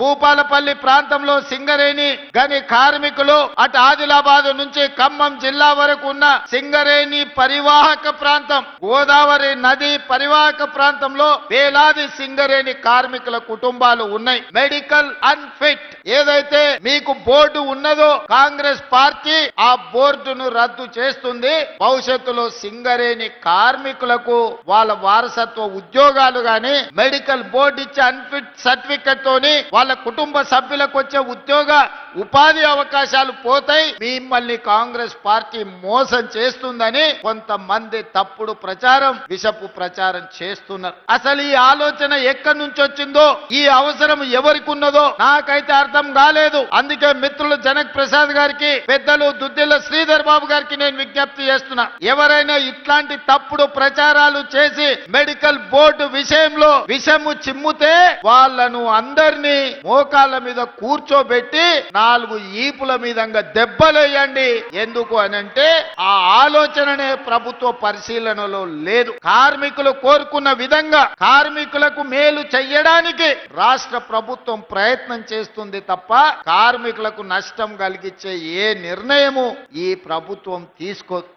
భూపాలపల్లి ప్రాంతంలో సింగరేణి గని కార్మికులు అటు ఆదిలాబాద్ నుంచి ఖమ్మం జిల్లా వరకు ఉన్న సింగరేణి పరివాహక ప్రాంతం, గోదావరి నది పరివాహక ప్రాంతంలో వేలాది సింగరేణి కార్మికుల కుటుంబాలు ఉన్నాయి. మెడికల్ అన్ఫిట్ ఏదైతే మీకు బోర్డు ఉన్నదో కాంగ్రెస్ పార్టీ ఆ బోర్డును రద్దు చేస్తుంది. భవిష్యత్తులో సింగరేణి కార్మికులకు వాళ్ళ వారసత్వ ఉద్యోగాలు గాని మెడికల్ బోర్డు ఇచ్చే అన్ఫిట్ సర్టిఫికెట్ తోని వాళ్ళ కుటుంబ సభ్యులకు వచ్చే ఉపాధి అవకాశాలు పోతాయి. మిమ్మల్ని కాంగ్రెస్ పార్టీ మోసం చేస్తుందని కొంతమంది తప్పుడు ప్రచారం, విషపు ప్రచారం చేస్తున్నారు. అసలు ఈ ఆలోచన ఎక్కడి నుంచి వచ్చిందో, ఈ అవసరం ఎవరికి ఉన్నదో నాకైతే అర్థం కాలేదు. అందుకే మిత్రులు జనక్ ప్రసాద్ గారికి, పెద్దలు దుద్దిల్ల శ్రీధర్ బాబు గారికి నేను విజ్ఞప్తి చేస్తున్నా. ఎవరైనా ఇట్లాంటి తప్పుడు ప్రచారాలు చేసి మెడికల్ బోర్డు విషయంలో విషము చిమ్ముతే వాళ్ళను అందరినీ మోకాళ్ళ మీద కూర్చోబెట్టి 4 ఈపుల మీదంగా దెబ్బలేయండి. ఎందుకు అనంటే ఆ ఆలోచననే ప్రభుత్వ పరిశీలనలో లేదు. కార్మికులు కోరుకున్న విధంగా కార్మికులకు మేలు చెయ్యడానికి రాష్ట్ర ప్రభుత్వం ప్రయత్నం చేస్తుంది తప్ప కార్మికులకు నష్టం కలిగించే ఏ నిర్ణయము ఈ ప్రభుత్వం తీసుకోదు.